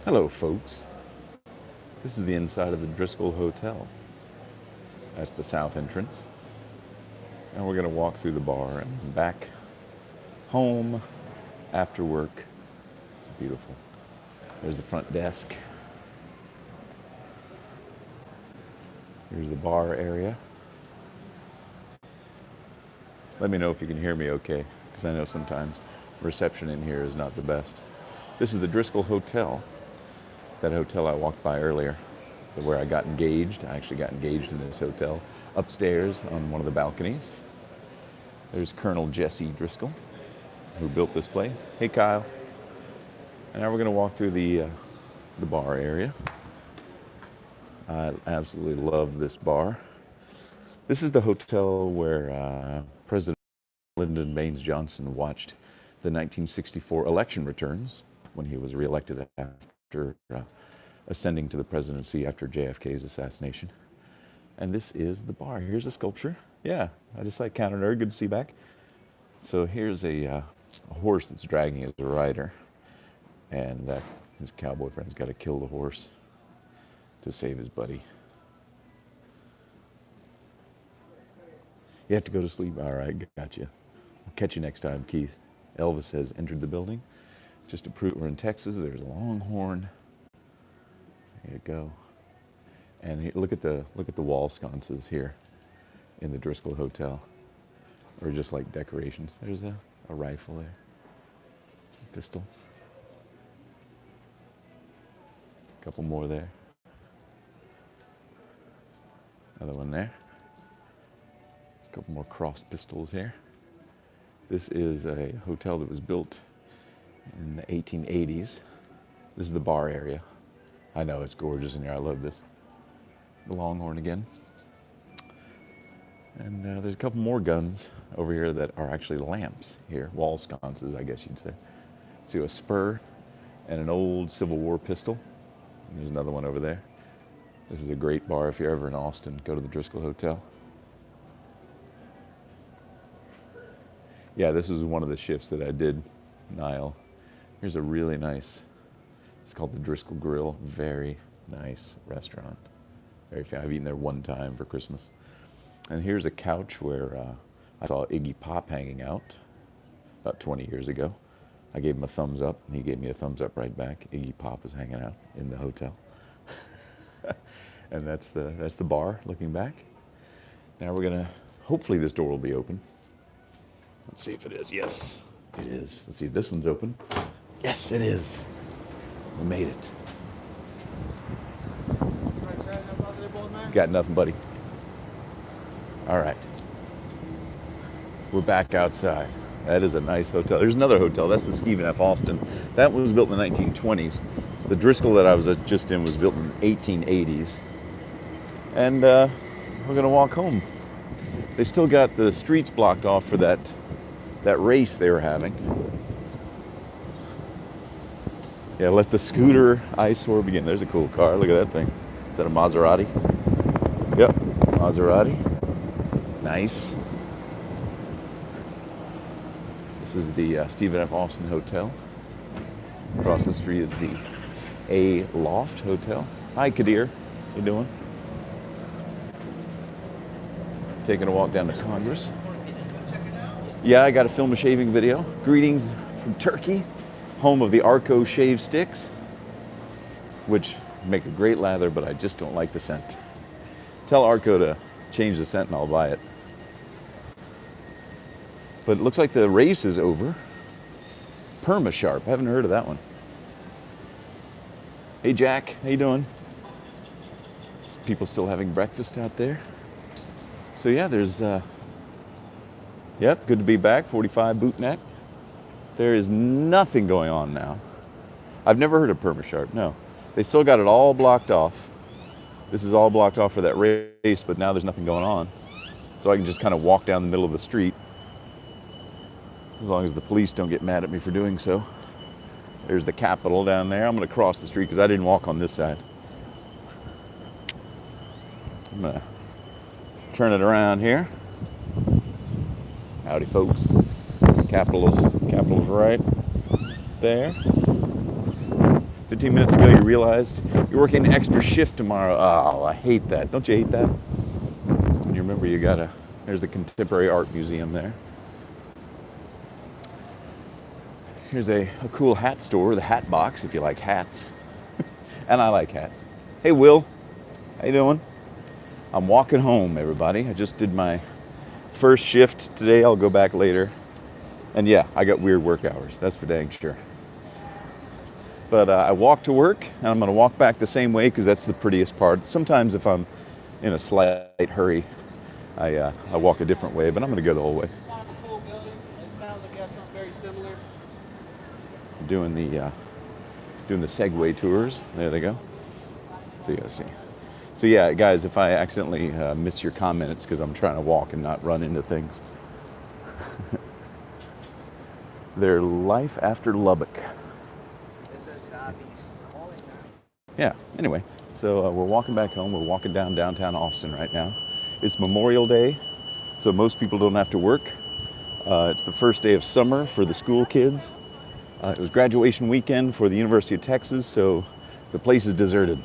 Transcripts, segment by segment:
Hello, folks. This is the inside of the Driscoll Hotel. That's the south entrance. And we're going to walk through the bar and back home after work. It's beautiful. There's the front desk. Here's the bar area. Let me know if you can hear me okay, because I know sometimes reception in here is not the best. This is the Driscoll Hotel. That hotel I walked by earlier, where I got engaged. I actually got engaged in this hotel upstairs on one of the balconies. There's Colonel Jesse Driscoll, who built this place. Hey, Kyle. And now we're going to walk through the bar area. I absolutely love this bar. This is the hotel where President Lyndon Baines Johnson watched the 1964 election returns when he was reelected after ascending to the presidency after JFK's assassination. And this is the bar. Here's a sculpture. Yeah, I just like Counter Nerd. Good to see you back. So here's a horse that's dragging his rider, and his cowboy friend's got to kill the horse to save his buddy. You have to go to sleep. All right, gotcha. I'll catch you next time, Keith. Elvis has entered the building. Just to prove we're in Texas, there's a Longhorn. There you go. And here, look at the wall sconces here in the Driscoll Hotel. Or just like decorations. There's a rifle there. Pistols. A couple more there. Another one there. A couple more crossed pistols here. This is a hotel that was built in the 1880s. This is the bar area. I know, it's gorgeous in here. I love this. The Longhorn again. And there's a couple more guns over here that are actually lamps here. Wall sconces, I guess you'd say. See a spur and an old Civil War pistol. And there's another one over there. This is a great bar if you're ever in Austin. Go to the Driscoll Hotel. Yeah, this was one of the shifts that I did, Niall. Here's a really nice, it's called the Driscoll Grill. Very nice restaurant. I've eaten there one time for Christmas. And here's a couch where I saw Iggy Pop hanging out about 20 years ago. I gave him a thumbs up, and he gave me a thumbs up right back. Iggy Pop was hanging out in the hotel. And that's the bar looking back. Now we're gonna, hopefully this door will be open. Let's see if it is. Yes, it is. Let's see if this one's open. Yes, it is. We made it. Got nothing, buddy. All right. We're back outside. That is a nice hotel. There's another hotel. That's the Stephen F. Austin. That one was built in the 1920s. The Driscoll that I was just in was built in the 1880s. And we're going to walk home. They still got the streets blocked off for that race they were having. Yeah, let the scooter eyesore begin. There's a cool car. Look at that thing. Is that a Maserati? Yep, Maserati. Nice. This is the Stephen F. Austin Hotel. Across the street is the A Loft Hotel. Hi, Kadir. How you doing? Taking a walk down to Congress. Yeah, I got to film a shaving video. Greetings from Turkey, home of the Arco shave sticks, which make a great lather, but I just don't like the scent. Tell Arco to change the scent and I'll buy it. But it looks like the race is over. Perma-Sharp, I haven't heard of that one. Hey Jack, how you doing? People still having breakfast out there. So yeah, there's, yep, good to be back, 45 Bootneck. There is nothing going on now. I've never heard of Perma-Sharp, no. They still got it all blocked off. This is all blocked off for that race, but now there's nothing going on. So I can just kind of walk down the middle of the street, as long as the police don't get mad at me for doing so. There's the Capitol down there. I'm gonna cross the street because I didn't walk on this side. I'm gonna turn it around here. Howdy, folks. Capitol's right there. 15 minutes ago you realized you're working an extra shift tomorrow. Oh, I hate that. Don't you hate that? And you remember there's the Contemporary Art Museum there. Here's a cool hat store, the Hat Box, if you like hats. And I like hats. Hey, Will. How you doing? I'm walking home, everybody. I just did my first shift today. I'll go back later. And yeah, I got weird work hours. That's for dang sure. But I walk to work, and I'm going to walk back the same way because that's the prettiest part. Sometimes if I'm in a slight hurry, I walk a different way, but I'm going to go the whole way. Doing the Segway tours. There they go. So you guys see. So yeah, guys, if I accidentally miss your comment, it's because I'm trying to walk and not run into things. Their life after Lubbock. Yeah. Anyway, so we're walking back home. We're walking down downtown Austin right now. It's Memorial Day, so most people don't have to work. It's the first day of summer for the school kids. It was graduation weekend for the University of Texas, so the place is deserted.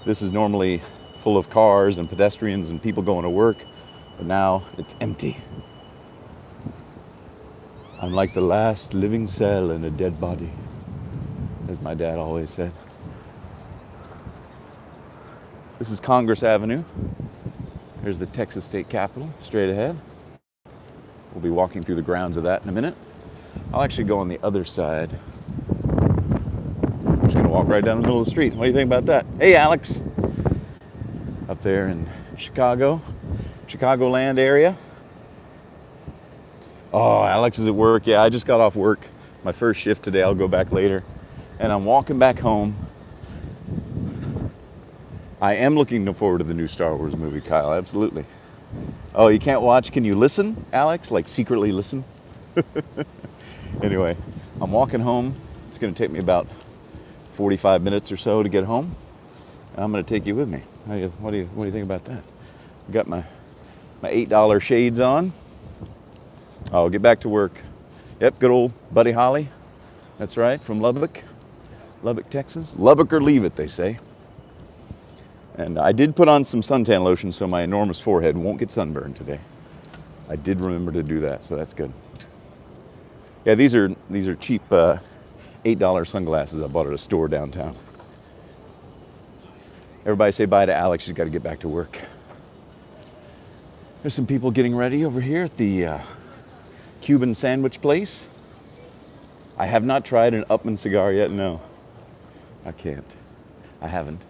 This is normally full of cars and pedestrians and people going to work, but now it's empty. I'm like the last living cell in a dead body, as my dad always said. This is Congress Avenue. There's the Texas State Capitol straight ahead. We'll be walking through the grounds of that in a minute. I'll actually go on the other side. I'm just going to walk right down the middle of the street. What do you think about that? Hey, Alex. Up there in Chicagoland area. Oh, Alex is at work. Yeah, I just got off work. My first shift today. I'll go back later. And I'm walking back home. I am looking forward to the new Star Wars movie, Kyle. Absolutely. Oh, you can't watch? Can you listen, Alex? Like secretly listen? Anyway, I'm walking home. It's going to take me about 45 minutes or so to get home. I'm going to take you with me. What do you think about that? I got my $8 shades on. I'll get back to work. Yep, good old Buddy Holly. That's right, from Lubbock, Texas. Lubbock or leave it, they say. And I did put on some suntan lotion so my enormous forehead won't get sunburned today. I did remember to do that, so that's good. Yeah, these are cheap $8 sunglasses I bought at a store downtown. Everybody say bye to Alex. She's got to get back to work. There's some people getting ready over here at the Cuban sandwich place. I have not tried an Upman cigar yet. No, I can't. I haven't.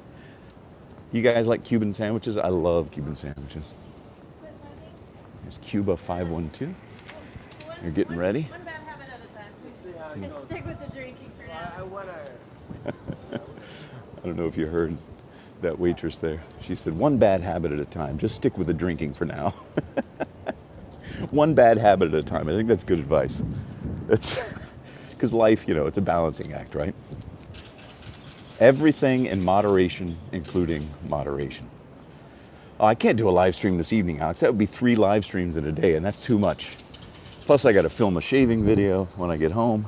You guys like Cuban sandwiches? I love Cuban sandwiches. There's Cuba 512. You're getting ready? One bad habit at a time. Stick with the drinking for now. I don't know if you heard that waitress there. She said, one bad habit at a time. Just stick with the drinking for now. One bad habit at a time. I think that's good advice. That's because life, it's a balancing act, right? Everything in moderation, including moderation. Oh, I can't do a live stream this evening, Alex. That would be 3 live streams in a day, and that's too much. Plus, I got to film a shaving video when I get home.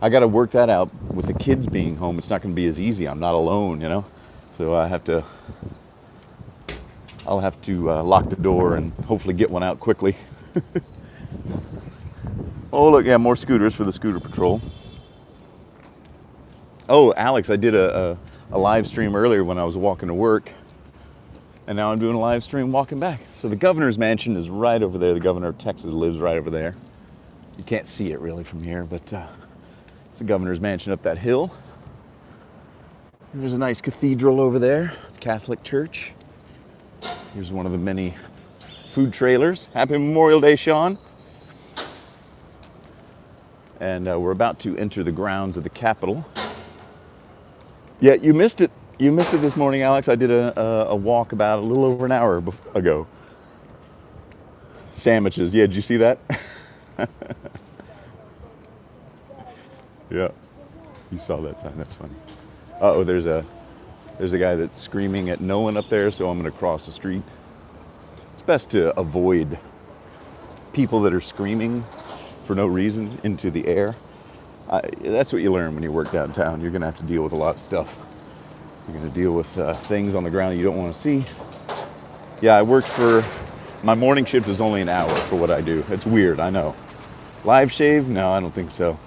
I got to work that out. With the kids being home, it's not going to be as easy. I'm not alone, So I'll have to lock the door and hopefully get one out quickly. Oh, look, yeah, more scooters for the scooter patrol. Oh, Alex, I did a live stream earlier when I was walking to work. And now I'm doing a live stream walking back. So the governor's mansion is right over there. The governor of Texas lives right over there. You can't see it really from here, but it's the governor's mansion up that hill. There's a nice cathedral over there, Catholic church. Here's one of the many food trailers. Happy Memorial Day, Sean. And we're about to enter the grounds of the Capitol. Yeah, you missed it. You missed it this morning, Alex. I did a walk about a little over an hour ago. Sandwiches. Yeah, did you see that? Yeah, you saw that sign. That's funny. Uh-oh, there's a guy that's screaming at no one up there, so I'm going to cross the street. It's best to avoid people that are screaming for no reason into the air. That's what you learn when you work downtown. You're going to have to deal with a lot of stuff. You're going to deal with things on the ground you don't want to see. Yeah, I worked for, my morning shift is only an hour for what I do. It's weird, I know. Live shave? No, I don't think so.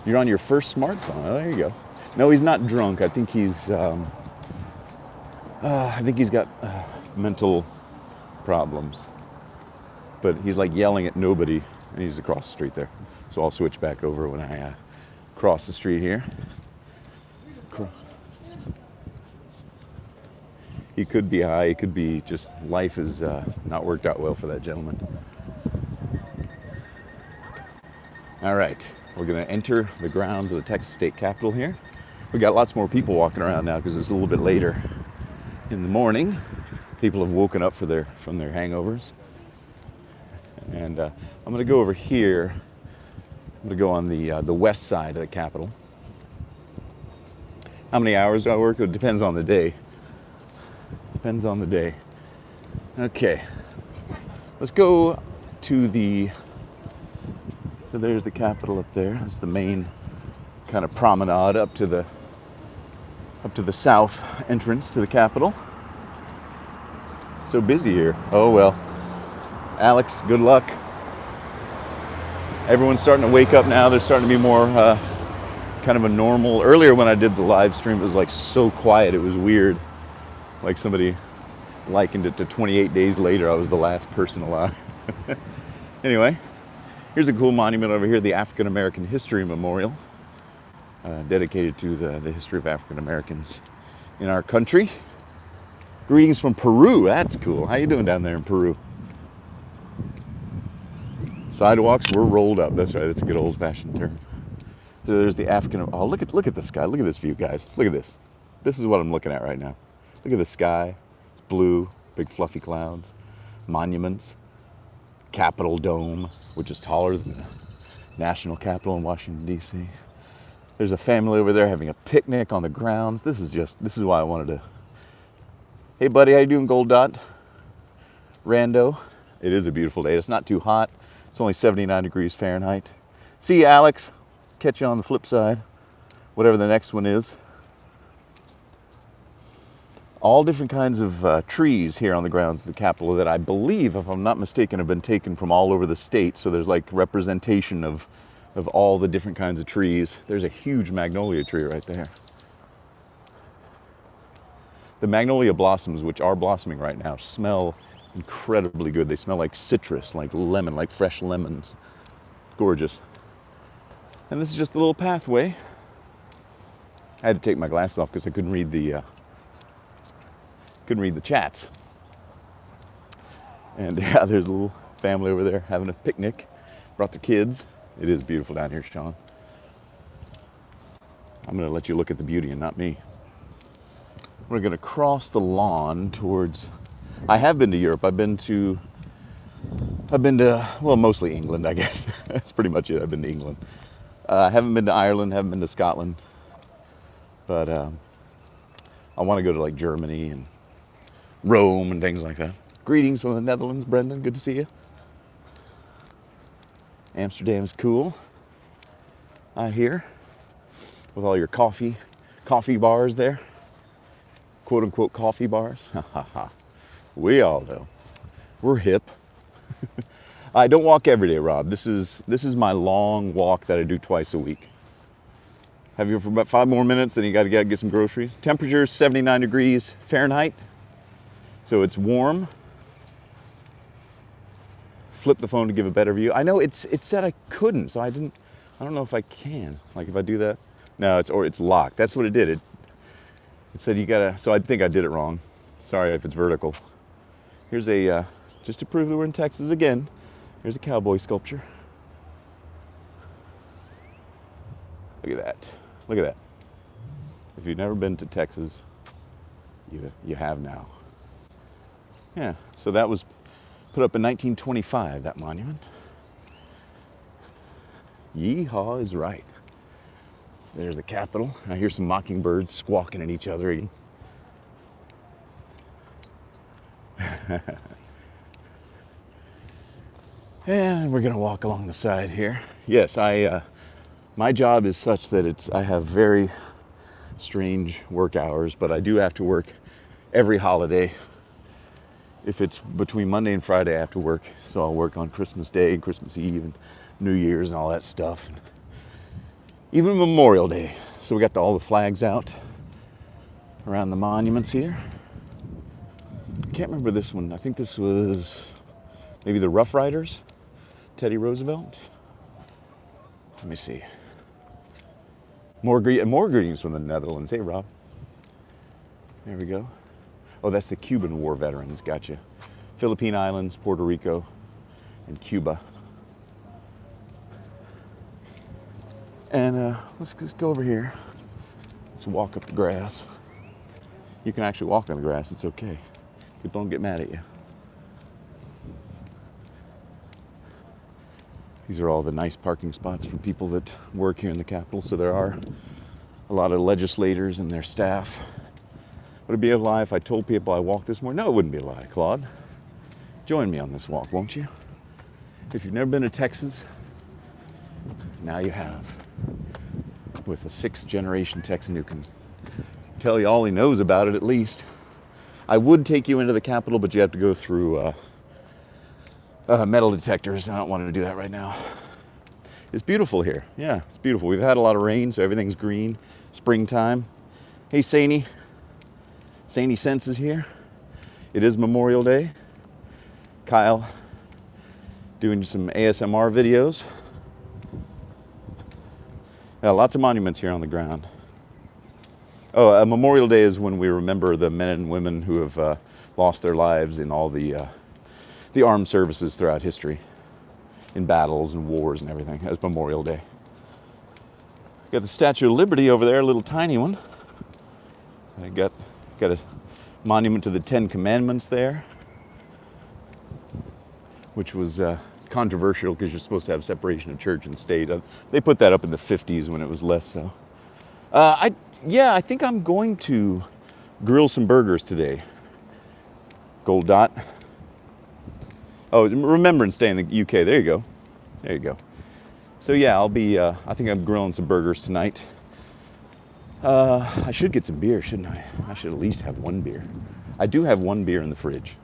You're on your first smartphone. Oh, there you go. No, he's not drunk. I think he's got mental problems. But he's like yelling at nobody, and he's across the street there. So I'll switch back over when I cross the street here. He could be high. He could be just life has not worked out well for that gentleman. All right, we're gonna enter the grounds of the Texas State Capitol here. We got lots more people walking around now because it's a little bit later in the morning. People have woken up from their hangovers. And I'm gonna go over here. I'm gonna go on the west side of the Capitol. How many hours do I work? It depends on the day. Depends on the day. Okay, let's go to the, so there's the Capitol up there. That's the main kind of promenade up to the south entrance to the Capitol. So busy here. Oh well. Alex, good luck. Everyone's starting to wake up now. There's starting to be more kind of a normal. Earlier when I did the live stream, it was like so quiet. It was weird. Like somebody likened it to 28 days later, I was the last person alive. Anyway, here's a cool monument over here, the African American History Memorial, dedicated to the history of African Americans in our country. Greetings from Peru. That's cool. How you doing down there in Peru? Sidewalks were rolled up. That's right. That's a good old-fashioned term. So there's the African. Oh, look at the sky. Look at this view, guys. Look at this. This is what I'm looking at right now. Look at the sky. It's blue, big fluffy clouds, monuments, Capitol Dome, which is taller than the National Capitol in Washington, D.C. There's a family over there having a picnic on the grounds. This is why I wanted to. Hey, buddy, how you doing, Gold Dot? Rando. It is a beautiful day. It's not too hot. It's only 79 degrees Fahrenheit. See you, Alex. Catch you on the flip side, whatever the next one is. All different kinds of trees here on the grounds of the Capitol that I believe, if I'm not mistaken, have been taken from all over the state. So there's like representation of all the different kinds of trees. There's a huge magnolia tree right there. The magnolia blossoms, which are blossoming right now, smell incredibly good. They smell like citrus, like lemon, like fresh lemons. Gorgeous. And this is just a little pathway. I had to take my glasses off because I couldn't read the chats. And yeah, there's a little family over there having a picnic. Brought the kids. It is beautiful down here, Sean. I'm going to let you look at the beauty and not me. We're going to cross the lawn towards. I have been to Europe. I've been to, well, mostly England, I guess. That's pretty much it. I've been to England. I haven't been to Ireland, haven't been to Scotland. But I want to go to like Germany and Rome and things like that. Greetings from the Netherlands, Brendan. Good to see you. Amsterdam's cool. I hear. With all your coffee bars there. Quote unquote coffee bars. Ha ha ha. We all know. We're hip. I don't walk every day, Rob. This is my long walk that I do twice a week. Have you for about 5 more minutes, then you got to get some groceries. Temperature is 79 degrees Fahrenheit. So it's warm. Flip the phone to give a better view. I know it said I couldn't, so I don't know if I can. Like if I do that. No, it's locked. That's what it did. It said you gotta, so I think I did it wrong. Sorry if it's vertical. Here's a, just to prove that we're in Texas again, here's a cowboy sculpture. Look at that. Look at that. If you've never been to Texas, you have now. Yeah, so that was put up in 1925, that monument. Yeehaw is right. There's the Capitol. I hear some mockingbirds squawking at each other again. And we're gonna walk along the side here. Yes, I My job is such that I have very strange work hours, but I do have to work every holiday. If it's between Monday and Friday, I have to work. So I'll work on Christmas Day and Christmas Eve and New Year's and all that stuff. And even Memorial Day. So we got all the flags out around the monuments here. I can't remember this one. I think this was maybe the Rough Riders, Teddy Roosevelt. Let me see. More greetings from the Netherlands. Hey, Rob. There we go. Oh, that's the Cuban War veterans. Gotcha. Philippine Islands, Puerto Rico, and Cuba. And let's just go over here. Let's walk up the grass. You can actually walk on the grass. It's okay. People don't get mad at you. These are all the nice parking spots for people that work here in the Capitol. So there are a lot of legislators and their staff. Would it be a lie if I told people I walked this morning? No, it wouldn't be a lie, Claude. Join me on this walk, won't you? If you've never been to Texas, now you have. With a 6th generation Texan who can tell you all he knows about it at least. I would take you into the Capitol, but you have to go through metal detectors. I don't want to do that right now. It's beautiful here. Yeah, it's beautiful. We've had a lot of rain, so everything's green. Springtime. Hey, Saini. Saini Sense is here. It is Memorial Day. Kyle doing some ASMR videos. Yeah, lots of monuments here on the ground. Oh, Memorial Day is when we remember the men and women who have lost their lives in all the armed services throughout history, in battles and wars and everything. That's Memorial Day. Got the Statue of Liberty over there, a little tiny one. I got a monument to the 10 Commandments there, which was controversial because you're supposed to have separation of church and state. They put that up in the 50s when it was less so. I think I'm going to grill some burgers today. Gold Dot. Oh, Remembrance Day in the UK. There you go. There you go. So yeah, I'll be, I think I'm grilling some burgers tonight. I should get some beer, shouldn't I? I should at least have one beer. I do have one beer in the fridge.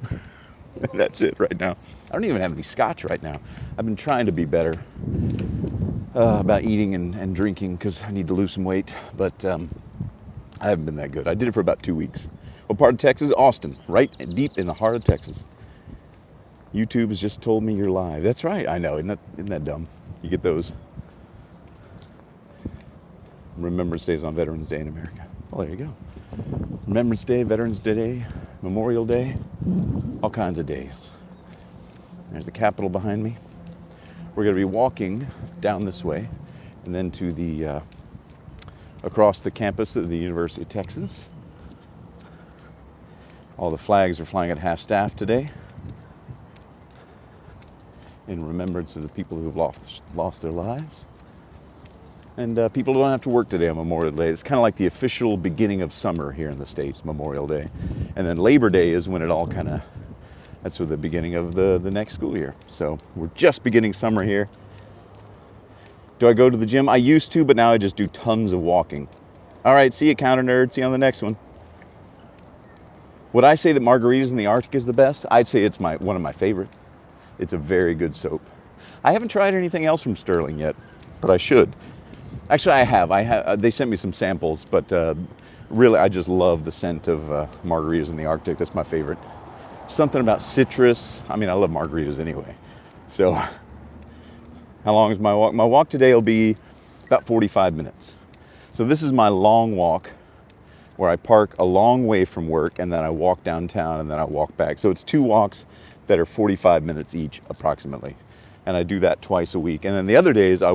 That's it right now. I don't even have any scotch right now. I've been trying to be better about eating and drinking because I need to lose some weight, but I haven't been that good. I did it for about 2 weeks. What part of Texas? Austin, right deep in the heart of Texas. YouTube has just told me you're live. That's right, I know. Isn't that dumb? You get those. Remembrance Days on Veterans Day in America. Well, there you go. Remembrance Day, Veterans Day, Memorial Day, all kinds of days. There's the Capitol behind me. We're going to be walking down this way and then to the across the campus of the University of Texas. All the flags are flying at half-staff today in remembrance of the people who have lost their lives. And people don't have to work today on Memorial Day. It's kind of like the official beginning of summer here in the States, Memorial Day. And then Labor Day is when it all kind of, that's the beginning of the next school year. So we're just beginning summer here. Do I go to the gym? I used to, but now I just do tons of walking. All right, see you, Counter Nerd. See you on the next one. Would I say that Margaritas in the Arctic is the best? I'd say it's one of my favorite. It's a very good soap. I haven't tried anything else from Sterling yet, but I should. Actually, I have. They sent me some samples, but really, I just love the scent of margaritas in the Arctic. That's my favorite. Something about citrus. I mean, I love margaritas anyway. So, how long is my walk? My walk today will be about 45 minutes. So this is my long walk where I park a long way from work and then I walk downtown and then I walk back. So it's 2 walks that are 45 minutes each approximately. And I do that twice a week. And then the other days I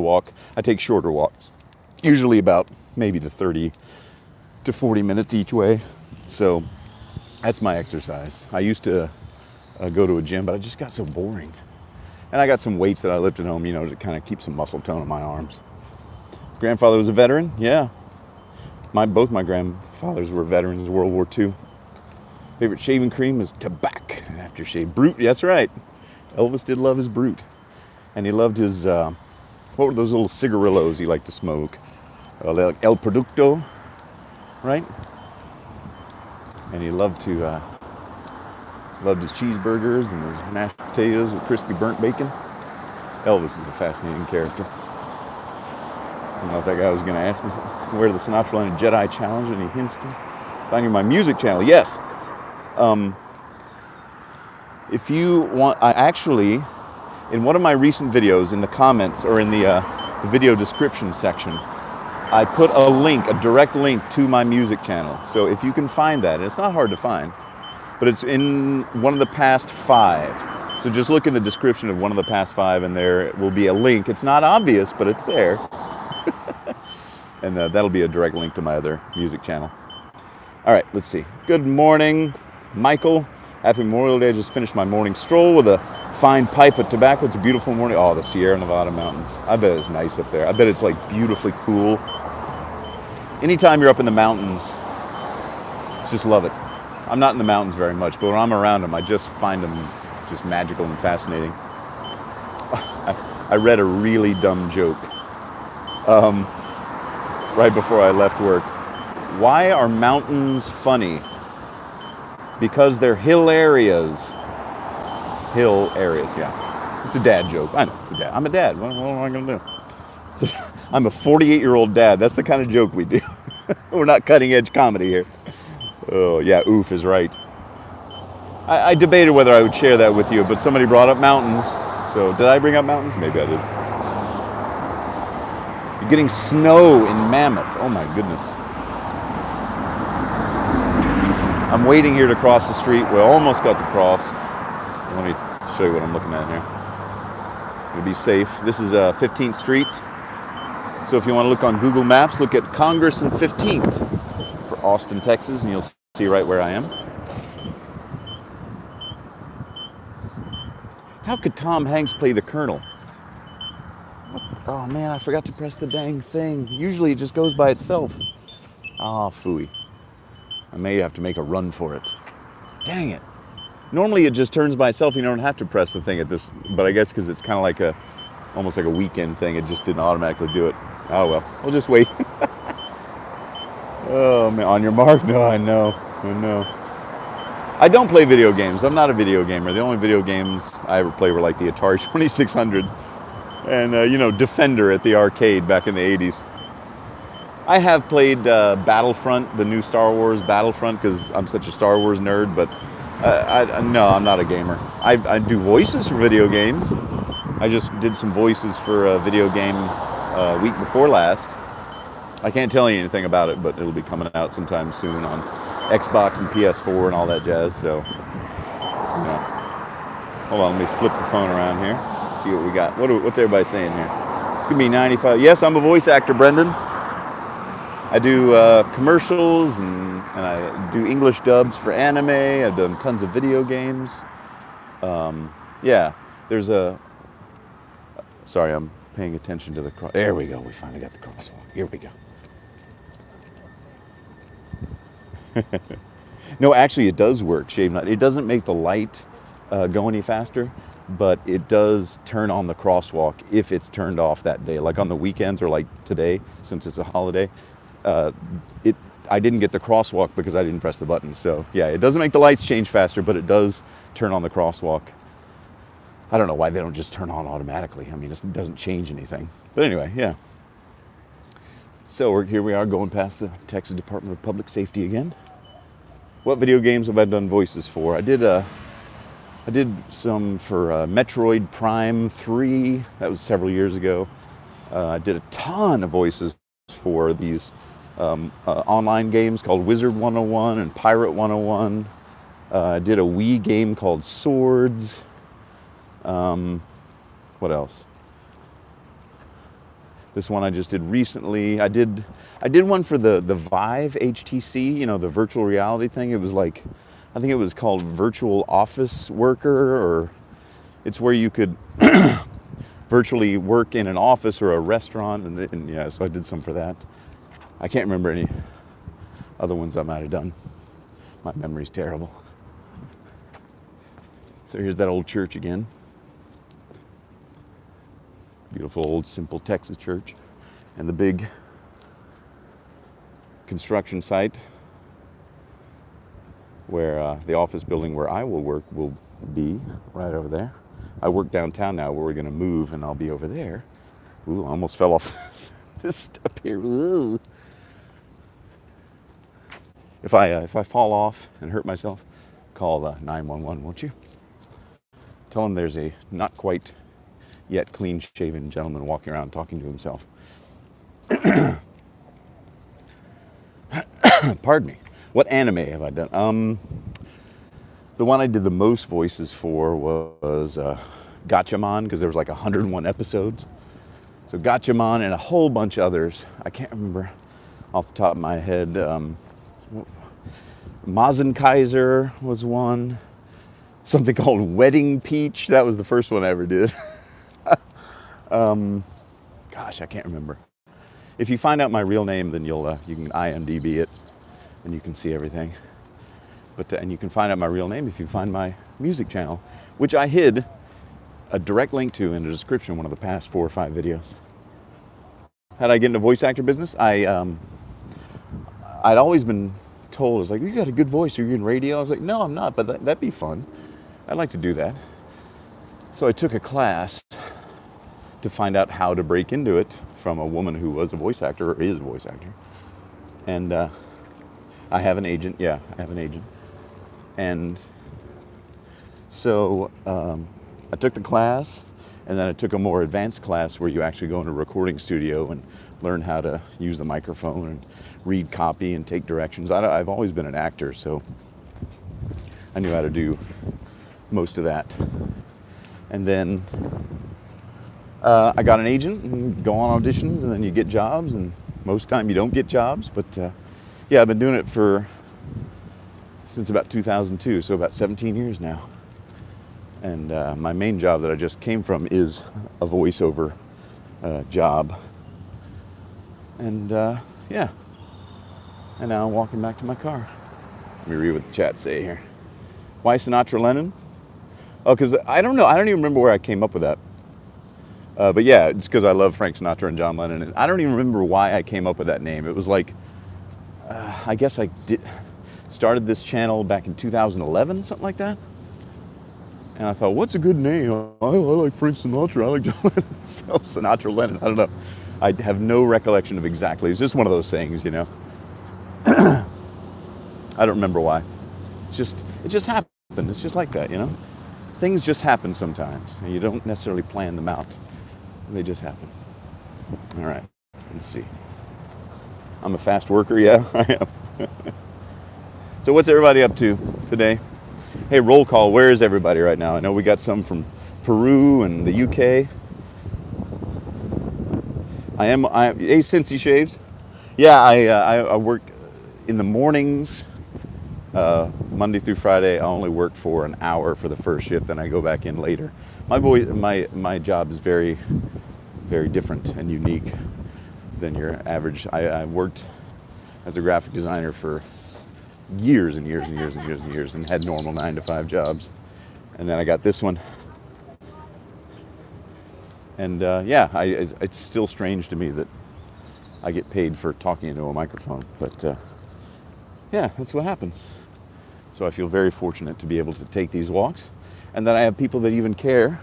take shorter walks, usually about maybe to 30 to 40 minutes each way. So that's my exercise. I used to go to a gym, but it just got so boring. And I got some weights that I lift at home, to kind of keep some muscle tone in my arms. Grandfather was a veteran, yeah. Both my grandfathers were veterans of World War II. Favorite shaving cream is Tabac, an aftershave. Brute, that's right. Elvis did love his Brute. And he loved his what were those little cigarillos he liked to smoke? Like El Producto, right? And he loved to loved his cheeseburgers and his mashed potatoes with crispy burnt bacon. Elvis is a fascinating character. I don't know if that guy was going to ask me something. Where the Sinatra Line Jedi Challenge, any hints to find you my music channel? Yes. If you want, I actually, in one of my recent videos, in the comments or in the video description section, I put a link, a direct link to my music channel. So if you can find that, and it's not hard to find, but it's in one of the past 5. So just look in the description of one of the past 5 and there will be a link. It's not obvious, but it's there. And that'll be a direct link to my other music channel. All right, let's see. Good morning, Michael. Happy Memorial Day. I just finished my morning stroll with a fine pipe of tobacco. It's a beautiful morning. Oh, the Sierra Nevada mountains. I bet it's nice up there. I bet it's like beautifully cool. Anytime you're up in the mountains, just love it. I'm not in the mountains very much, but when I'm around them, I just find them just magical and fascinating. I read a really dumb joke right before I left work. Why are mountains funny? Because they're hill areas. Hill areas, yeah. It's a dad joke. I know, it's a dad. I'm a dad. What am I going to do? I'm a 48-year-old dad. That's the kind of joke we do. We're not cutting-edge comedy here. Oh, yeah, oof is right. I debated whether I would share that with you, but somebody brought up mountains. So did I bring up mountains? Maybe I did. You're getting snow in Mammoth. Oh, my goodness. I'm waiting here to cross the street. We almost got to cross. Let me show you what I'm looking at here. To be safe. This is 15th Street. So if you want to look on Google Maps, look at Congress and 15th for Austin, Texas, and you'll see right where I am. How could Tom Hanks play the Colonel? Oh man, I forgot to press the dang thing. Usually it just goes by itself. Ah, phooey. I may have to make a run for it. Dang it. Normally it just turns by itself. You don't have to press the thing at this, but I guess because it's kind of like almost like a weekend thing, it just didn't automatically do it. Oh well, we'll just wait. Oh man, on your mark? No, I know. I don't play video games. I'm not a video gamer. The only video games I ever played were like the Atari 2600 and, Defender at the arcade back in the 80s. I have played Battlefront, the new Star Wars Battlefront, because I'm such a Star Wars nerd, but no, I'm not a gamer. I do voices for video games. I just did some voices for a video game week before last. I can't tell you anything about it, but it'll be coming out sometime soon on Xbox and PS4 and all that jazz, so, Hold on, let me flip the phone around here, see what we got. What's everybody saying here? It's gonna be 95. Yes, I'm a voice actor, Brendan. I do commercials and I do English dubs for anime. I've done tons of video games. Yeah, there's sorry, I'm paying attention to the cross. There we go, we finally got the crosswalk. Here we go. No, actually it does work, Shave Nut. It doesn't make the light go any faster, but it does turn on the crosswalk if it's turned off that day. Like on the weekends or like today, since it's a holiday, I didn't get the crosswalk because I didn't press the button. So yeah, it doesn't make the lights change faster, but it does turn on the crosswalk. I don't know why they don't just turn on automatically. I mean, it doesn't change anything. But anyway, yeah. So here we are going past the Texas Department of Public Safety again. What video games have I done voices for? I did some for Metroid Prime 3. That was several years ago. I did a ton of voices for these online games called Wizard 101 and Pirate 101. I did a Wii game called Swords. What else? This one I just did recently. I did one for the Vive HTC, the virtual reality thing. It was like, I think it was called Virtual Office Worker, or it's where you could virtually work in an office or a restaurant, and yeah, so I did some for that. I can't remember any other ones I might have done. My memory's terrible. So here's that old church again. Beautiful old simple Texas church. And the big construction site where the office building where I will work will be right over there. I work downtown now where we're going to move, and I'll be over there. Ooh, I almost fell off this step here. Ooh. If I fall off and hurt myself, call 911, won't you? Tell them there's a not quite yet clean-shaven gentleman walking around talking to himself. Pardon me. What anime have I done? The one I did the most voices for was Gatchaman, because there was like 101 episodes. So Gatchaman and a whole bunch of others. I can't remember off the top of my head. Mazenkaiser was one. Something called Wedding Peach. That was the first one I ever did. Gosh, I can't remember. If you find out my real name, then you can IMDb it, and you can see everything. But and you can find out my real name if you find my music channel, which I hid a direct link to in the description of one of the past 4 or 5 videos. How did I get into voice actor business? I'd always been told, it's like, you got a good voice, you're in radio. I was like, no, I'm not, but that'd be fun. I'd like to do that. So I took a class to find out how to break into it from a woman who was a voice actor, or is a voice actor. And I have an agent. Yeah, I have an agent. And so I took the class, and then I took a more advanced class where you actually go in a recording studio and learn how to use the microphone and read copy and take directions. I've always been an actor, so I knew how to do most of that. And then I got an agent and go on auditions, and then you get jobs, and most of the time you don't get jobs. But yeah, I've been doing it since about 2002, so about 17 years now. And my main job that I just came from is a voiceover job. And yeah, and now I'm walking back to my car. Let me read what the chat say here. Why Sinatra Lennon? Oh, because I don't know. I don't even remember where I came up with that. But yeah, it's because I love Frank Sinatra and John Lennon. And I don't even remember why I came up with that name. It was like, I guess I started this channel back in 2011, something like that. And I thought, what's a good name? I like Frank Sinatra. I like John Lennon. So Sinatra Lennon. I don't know. I have no recollection of exactly. It's just one of those things, you know. I don't remember why. It just happened. It's just like that, you know. Things just happen sometimes, and you don't necessarily plan them out. They just happen. All right, let's see. I'm a fast worker, yeah, I am. So what's everybody up to today? Hey, roll call, where is everybody right now? I know we got some from Peru and the UK. Hey, Cincy Shaves. Yeah, I work in the mornings, Monday through Friday. I only work for an hour for the first shift, then I go back in later. My job is very, very different and unique than your average. I worked as a graphic designer for years and years and years and years and years, and had normal 9-to-5 jobs, and then I got this one. And yeah, it's still strange to me that I get paid for talking into a microphone, but yeah, that's what happens. So I feel very fortunate to be able to take these walks, and that I have people that even care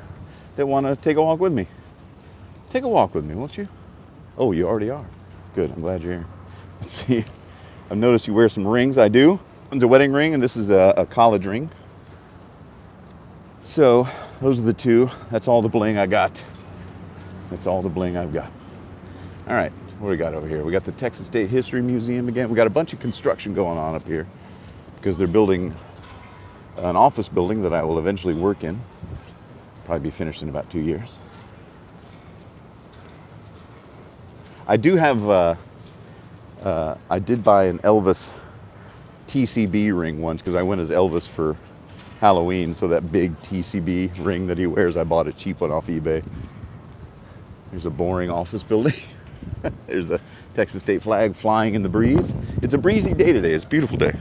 that want to take a walk with me. Take a walk with me, won't you? Oh, you already are. Good, I'm glad you're here. Let's see. I've noticed you wear some rings. I do. One's a wedding ring, and this is a college ring. So those are the two. That's all the bling I got. That's all the bling I've got. All right, what do we got over here? We got the Texas State History Museum again. We got a bunch of construction going on up here because they're building an office building that I will eventually work in. Probably be finished in about 2 years. I do have, I did buy an Elvis TCB ring once because I went as Elvis for Halloween. So that big TCB ring that he wears, I bought a cheap one off eBay. There's a boring office building. There's the Texas State flag flying in the breeze. It's a breezy day today. It's a beautiful day.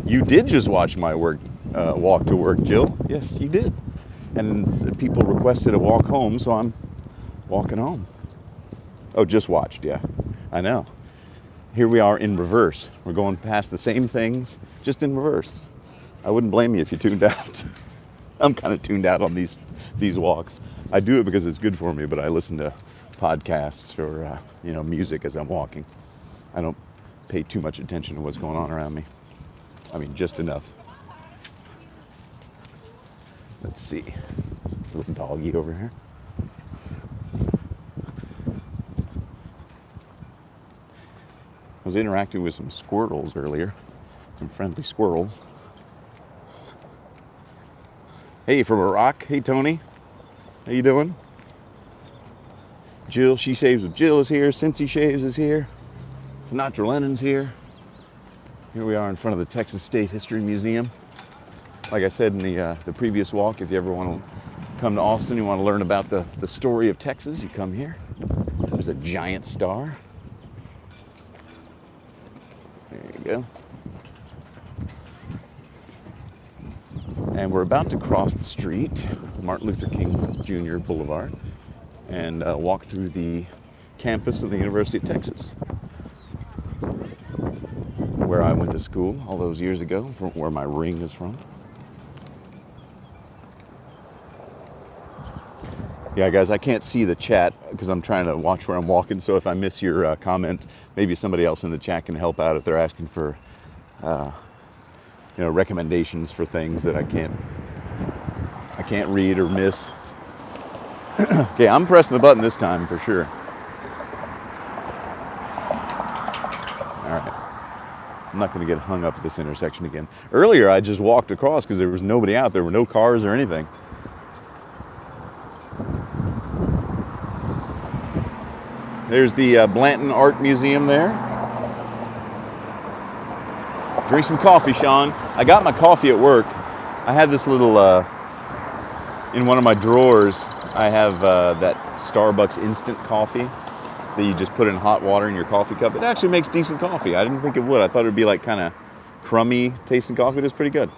You did just watch my walk to work, Jill. Yes, you did. And people requested a walk home, so I'm walking home. Oh, just watched, yeah. I know. Here we are in reverse. We're going past the same things, just in reverse. I wouldn't blame you if you tuned out. I'm kind of tuned out on these walks. I do it because it's good for me, but I listen to podcasts or music as I'm walking. I don't pay too much attention to what's going on around me. I mean, just enough. Let's see. Little doggy over here. I was interacting with some squirrels earlier. Some friendly squirrels. Hey, from Iraq. Hey, Tony. How you doing? Jill, She Shaves with Jill is here. Cincy Shaves is here. Sinatra Lennon's here. Here we are in front of the Texas State History Museum. Like I said in the previous walk, if you ever want to come to Austin, you want to learn about the story of Texas, you come here. There's a giant star. There you go. And we're about to cross the street, Martin Luther King Jr. Boulevard, and walk through the campus of the University of Texas, where I went to school all those years ago, from where my ring is from. Yeah, guys, I can't see the chat because I'm trying to watch where I'm walking, so if I miss your comment, maybe somebody else in the chat can help out if they're asking for recommendations for things that I can't read or miss. Okay, I'm pressing the button this time for sure. All right. I'm not going to get hung up at this intersection again. Earlier, I just walked across because there was nobody out. There were no cars or anything. There's the Blanton Art Museum there. Drink some coffee, Sean. I got my coffee at work. I had this little, in one of my drawers, I have that Starbucks instant coffee that you just put in hot water in your coffee cup. It actually makes decent coffee. I didn't think it would. I thought it would be like kind of crummy tasting coffee. It is pretty good.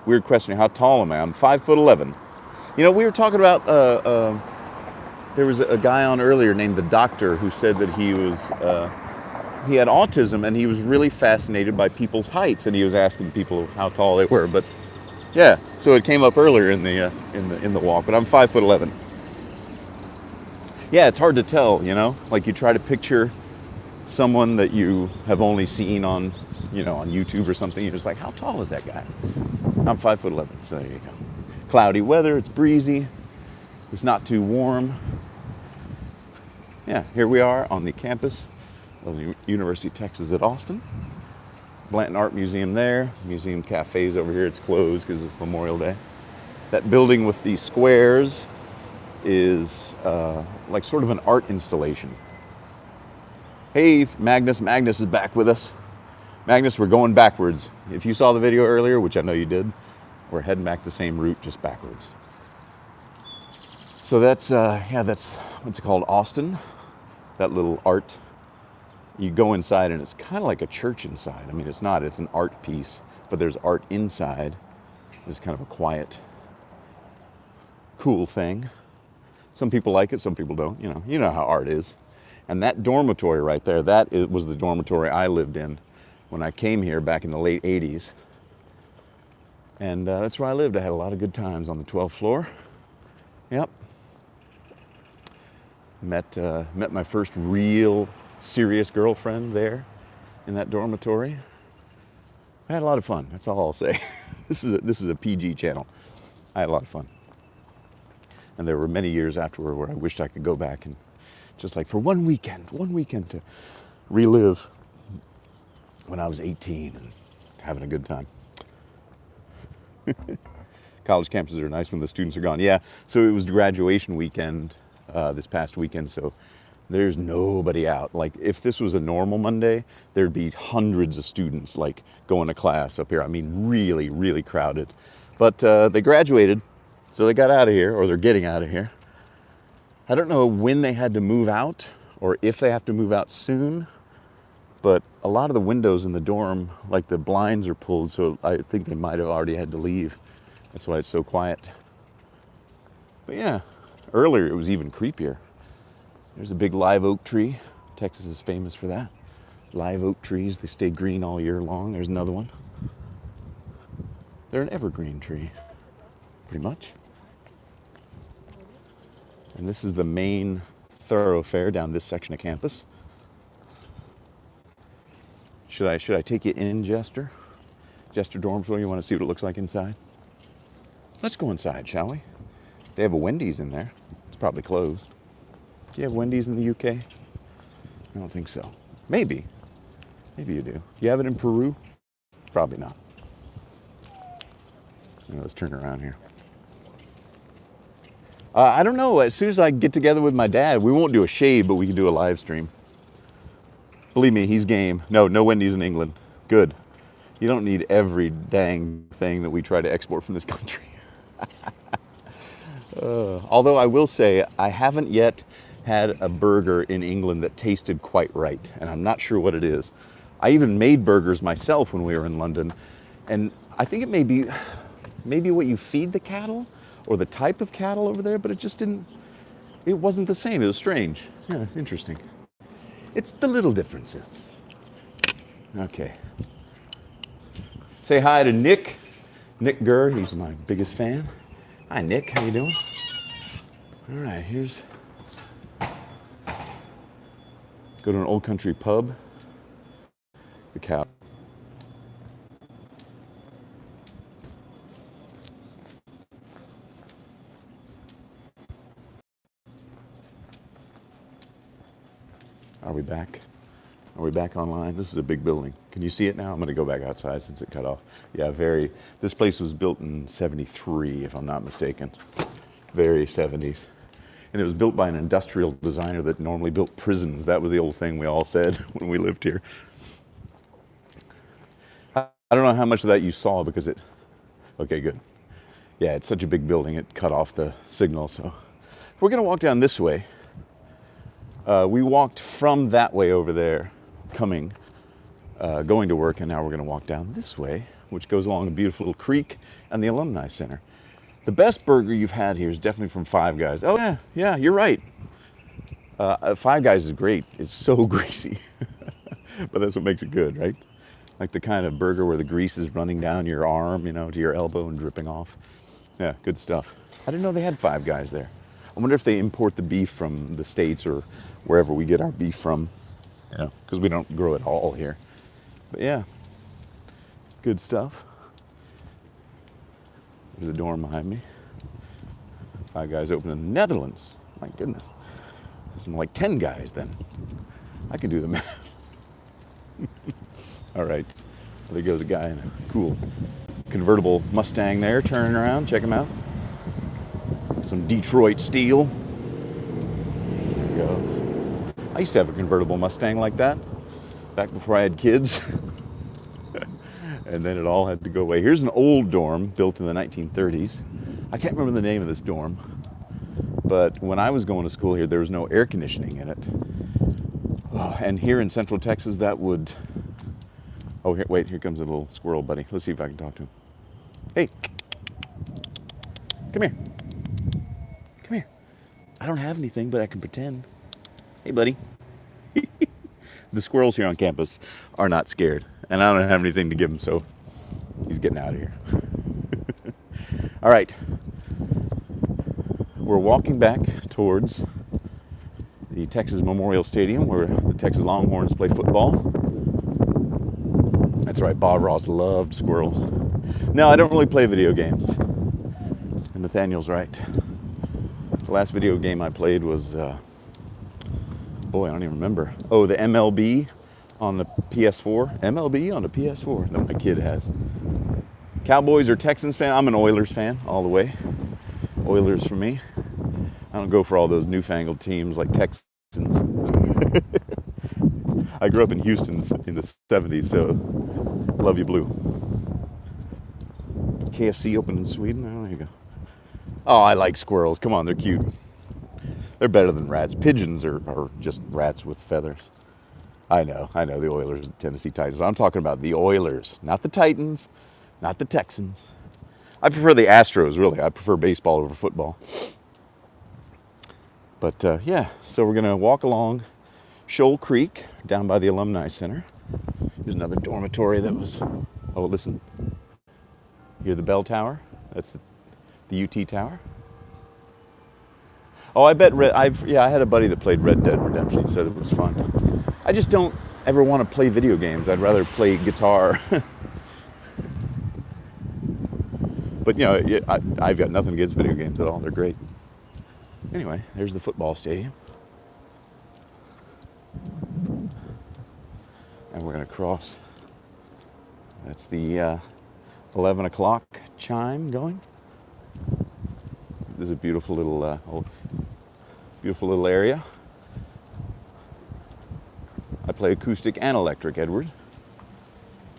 Weird question, how tall am I? I'm 5'11". You know, we were talking about, there was a guy on earlier named the Doctor who said that he had autism and he was really fascinated by people's heights, and he was asking people how tall they were. But yeah, so it came up earlier in the walk. But I'm 5'11". Yeah, it's hard to tell, like you try to picture someone that you have only seen on YouTube or something. You're just like, how tall is that guy? I'm 5'11", so there you go. Cloudy weather, it's breezy, it's not too warm. Yeah, here we are on the campus of the University of Texas at Austin. Blanton Art Museum there. Museum Cafe's over here. It's closed because it's Memorial Day. That building with the squares is like sort of an art installation. Hey, Magnus. Magnus is back with us. Magnus, we're going backwards. If you saw the video earlier, which I know you did, we're heading back the same route, just backwards. So that's what's it called, Austin. That little art. You go inside and it's kind of like a church inside. I mean, it's not, it's an art piece, but there's art inside. It's kind of a quiet, cool thing. Some people like it, some people don't. You know how art is. And that dormitory right there, was the dormitory I lived in when I came here back in the late 80s. And that's where I lived. I had a lot of good times on the 12th floor. Yep. Met my first real serious girlfriend there in that dormitory. I had a lot of fun. That's all I'll say. This is a PG channel. I had a lot of fun. And there were many years afterward where I wished I could go back and just like for one weekend to relive when I was 18 and having a good time. College campuses are nice when the students are gone. Yeah, so it was graduation weekend this past weekend, so there's nobody out. Like if this was a normal Monday, there'd be hundreds of students like going to class up here. I mean, really, really crowded. But they graduated, so they got out of here, or they're getting out of here. I don't know when they had to move out or if they have to move out soon, but a lot of the windows in the dorm, like the blinds are pulled, so I think they might have already had to leave That's why it's so quiet. But yeah, earlier it was even creepier. There's a big live oak tree. Texas is famous for that. Live oak trees, they stay green all year long. There's another one. They're an evergreen tree, pretty much. And this is the main thoroughfare down this section of campus. Should I take you in, Jester? Jester Dormitory, you want to see what it looks like inside? Let's go inside, shall we? They have a Wendy's in there. It's probably closed. Do you have Wendy's in the UK? I don't think so. Maybe. Maybe you do. You have it in Peru? Probably not. Let's turn around here. I don't know. As soon as I get together with my dad, we won't do a shave, but we can do a live stream. Believe me, he's game. No Wendy's in England. Good. You don't need every dang thing that we try to export from this country. Although I will say, I haven't yet had a burger in England that tasted quite right, and I'm not sure what it is. I even made burgers myself when we were in London, and I think it may be maybe what you feed the cattle or the type of cattle over there, but it wasn't the same. It was strange. Yeah, it's interesting. It's the little differences. Okay. Say hi to Nick. Nick Gurr, he's my biggest fan. Hi, Nick, how you doing? All right, go to an old country pub. The cow. Are we back? Are we back online? This is a big building. Can you see it now? I'm going to go back outside since it cut off. Yeah, this place was built in 73, if I'm not mistaken. Very 70s. And it was built by an industrial designer that normally built prisons. That was the old thing we all said when we lived here. I don't know how much of that you saw because okay, good. Yeah, it's such a big building, it cut off the signal. So we're going to walk down this way. We walked from that way over there, going to work, and now we're going to walk down this way, which goes along a beautiful little creek and the Alumni Center. The best burger you've had here is definitely from Five Guys. Oh, yeah, you're right. Five Guys is great. It's so greasy, but that's what makes it good, right? Like the kind of burger where the grease is running down your arm, to your elbow and dripping off. Yeah, good stuff. I didn't know they had Five Guys there. I wonder if they import the beef from the States or wherever we get our beef from, because we don't grow it all here. But yeah, good stuff. There's a dorm behind me. Five Guys open in the Netherlands. My goodness. There's like 10 guys then. I can do the math. All right. Well, there goes a guy in a cool convertible Mustang there, turning around. Check him out. Some Detroit steel. There he goes. I used to have a convertible Mustang like that back before I had kids. And then it all had to go away. Here's an old dorm built in the 1930s. I can't remember the name of this dorm, but when I was going to school here, there was no air conditioning in it. Oh, and here in Central Texas, that would... Oh, here comes a little squirrel buddy. Let's see if I can talk to him. Hey, come here. Come here. I don't have anything, but I can pretend. Hey, buddy. The squirrels here on campus are not scared, and I don't have anything to give him, so he's getting out of here. All right. We're walking back towards the Texas Memorial Stadium where the Texas Longhorns play football. That's right, Bob Ross loved squirrels. No, I don't really play video games. And Nathaniel's right. The last video game I played was, boy, I don't even remember. Oh, the MLB on the PS4. MLB on the PS4 that my kid has. Cowboys or Texans fan? I'm an Oilers fan all the way. Oilers for me. I don't go for all those newfangled teams like Texans. I grew up in Houston in the 70s, so love you, Blue. KFC opened in Sweden. Oh, there you go. Oh, I like squirrels. Come on, they're cute. They're better than rats. Pigeons are just rats with feathers. I know, the Oilers, the Tennessee Titans. I'm talking about the Oilers, not the Titans, not the Texans. I prefer the Astros, really. I prefer baseball over football. But yeah, so we're going to walk along Shoal Creek down by the Alumni Center. There's another dormitory that was, oh, listen. Hear the bell tower? That's the UT tower. Oh, I bet I had a buddy that played Red Dead Redemption. He said it was fun. I just don't ever want to play video games. I'd rather play guitar. But, you know, I've got nothing against video games at all. They're great. Anyway, there's the football stadium. And we're going to cross. That's the 11 o'clock chime going. This is a beautiful little area. I play acoustic and electric, Edward.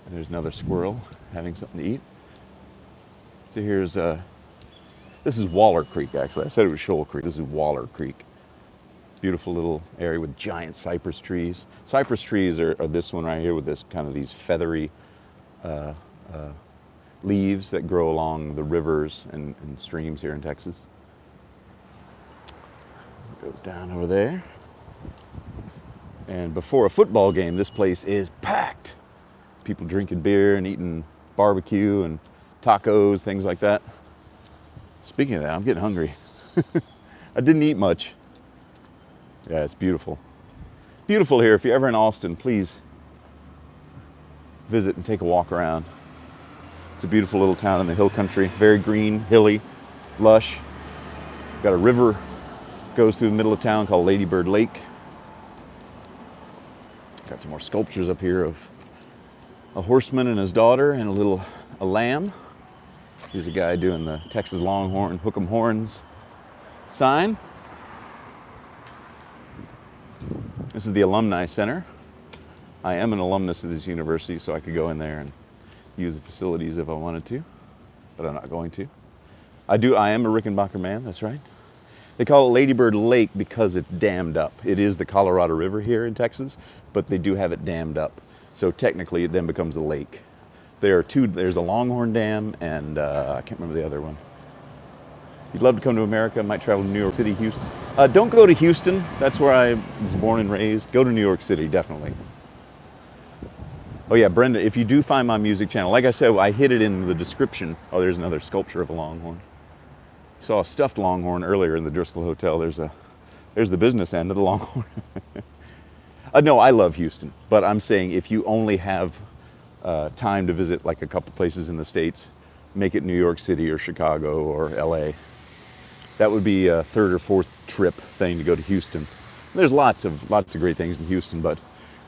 And there's another squirrel having something to eat. So here's, this is Waller Creek, actually. I said it was Shoal Creek. This is Waller Creek. Beautiful little area with giant cypress trees. Cypress trees are this one right here with this kind of these feathery leaves that grow along the rivers and streams here in Texas. It goes down over there. And before a football game, this place is packed. People drinking beer and eating barbecue and tacos, things like that. Speaking of that, I'm getting hungry. I didn't eat much. Yeah, it's beautiful. Beautiful here. If you're ever in Austin, please visit and take a walk around. It's a beautiful little town in the hill country. Very green, hilly, lush. Got a river goes through the middle of town called Lady Bird Lake. Got some more sculptures up here of a horseman and his daughter and a lamb. Here's a guy doing the Texas Longhorn Hook 'em Horns sign. This is the Alumni Center. I am an alumnus of this university, so I could go in there and use the facilities if I wanted to, but I'm not going to. I am a Rickenbacker man, that's right. They call it Lady Bird Lake because it's dammed up. It is the Colorado River here in Texas, but they do have it dammed up. So technically it then becomes a lake. There's a Longhorn Dam and I can't remember the other one. If you'd love to come to America, might travel to New York City, Houston. Don't go to Houston, that's where I was born and raised. Go to New York City, definitely. Oh yeah, Brenda, if you do find my music channel, like I said, I hid it in the description. Oh, there's another sculpture of a longhorn. Saw a stuffed longhorn earlier in the Driscoll Hotel. There's the business end of the longhorn. No, I love Houston, but I'm saying if you only have time to visit like a couple places in the States, make it New York City or Chicago or LA. That would be a third or fourth trip thing to go to Houston. There's lots of great things in Houston, but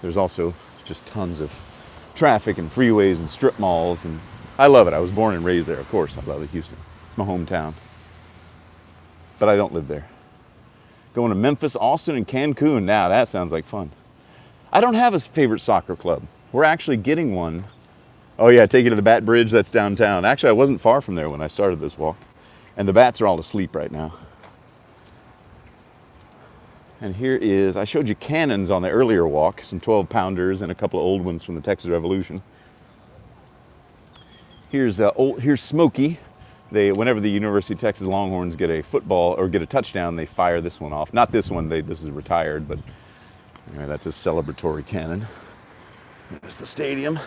there's also just tons of traffic and freeways and strip malls, and I love it. I was born and raised there, of course. I love Houston. It's my hometown. But I don't live there. Going to Memphis, Austin, and Cancun. Now that sounds like fun. I don't have a favorite soccer club. We're actually getting one. Oh yeah, take it to the Bat Bridge, that's downtown. Actually, I wasn't far from there when I started this walk. And the bats are all asleep right now. And here is, I showed you cannons on the earlier walk, some 12-pounders and a couple of old ones from the Texas Revolution. Here's Smokey. Whenever the University of Texas Longhorns get a football or get a touchdown, they fire this one off. Not this one, this is retired, but anyway, that's a celebratory cannon. There's the stadium.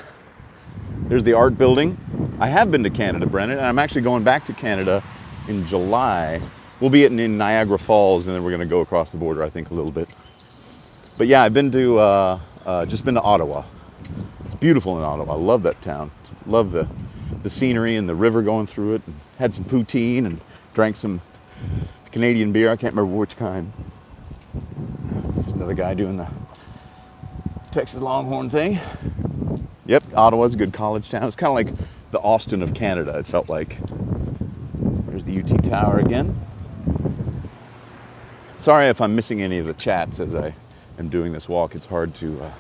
There's the art building. I have been to Canada, Brennan, and I'm actually going back to Canada in July. We'll be in Niagara Falls, and then we're going to go across the border, I think, a little bit. But yeah, I've been to, just been to Ottawa. It's beautiful in Ottawa. I love that town. Love the scenery and the river going through it. And had some poutine and drank some Canadian beer. I can't remember which kind. There's another guy doing the Texas Longhorn thing. Yep, Ottawa's a good college town. It's kind of like the Austin of Canada, it felt like. There's the UT Tower again. Sorry if I'm missing any of the chats as I am doing this walk. It's hard to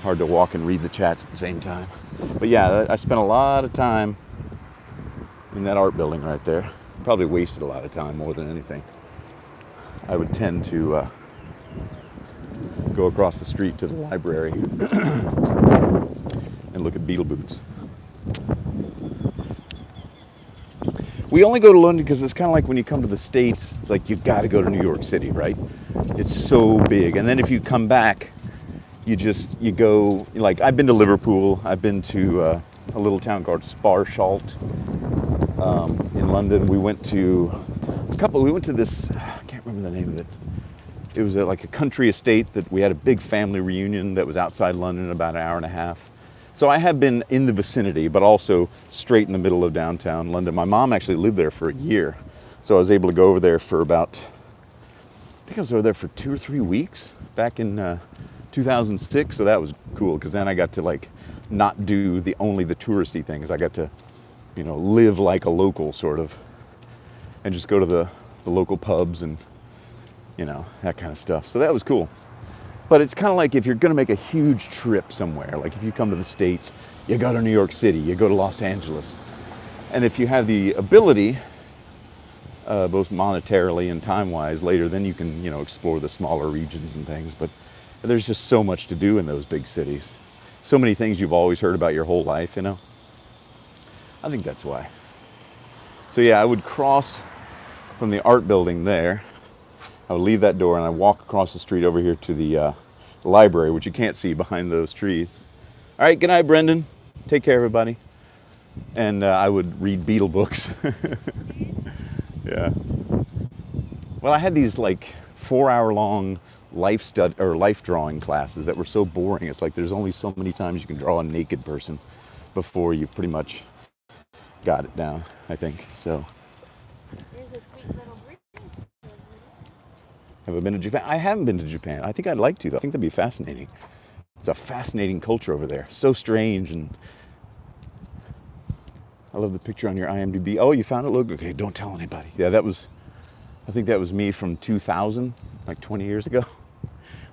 walk and read the chats at the same time. But yeah, I spent a lot of time in that art building right there. Probably wasted a lot of time more than anything. I would tend to go across the street to the library and look at beetle boots. We only go to London because it's kind of like when you come to the States, it's like you got to go to New York City, right? It's so big. And then if you come back, you go, like I've been to Liverpool, I've been to a little town called Sparsholt in London. We went to this, I can't remember the name of it. It was like a country estate that we had a big family reunion that was outside London, about an hour and a half. So I have been in the vicinity, but also straight in the middle of downtown London. My mom actually lived there for a year. So I was able to go over there for about, I think I was over there for 2 or 3 weeks back in 2006. So that was cool because then I got to like not do only the touristy things. I got to, live like a local sort of and just go to the local pubs and, that kind of stuff. So that was cool. But it's kind of like if you're going to make a huge trip somewhere, like if you come to the States, you go to New York City, you go to Los Angeles. And if you have the ability, both monetarily and time-wise later, then you can, explore the smaller regions and things. But there's just so much to do in those big cities. So many things you've always heard about your whole life, I think that's why. So yeah, I would cross from the art building there. I would leave that door and I walk across the street over here to the library, which you can't see behind those trees. All right, good night, Brendan. Take care, everybody. And I would read Beatle books. Yeah. Well, I had these like 4-hour-long life drawing classes that were so boring. It's like there's only so many times you can draw a naked person before you've pretty much got it down, I think. So. There's a sweet little bridge. Have I been to Japan? I haven't been to Japan. I think I'd like to, though. I think that'd be fascinating. It's a fascinating culture over there. So strange, and I love the picture on your IMDb. Oh, you found it, Luke? Okay, don't tell anybody. Yeah, I think that was me from 2000, like 20 years ago,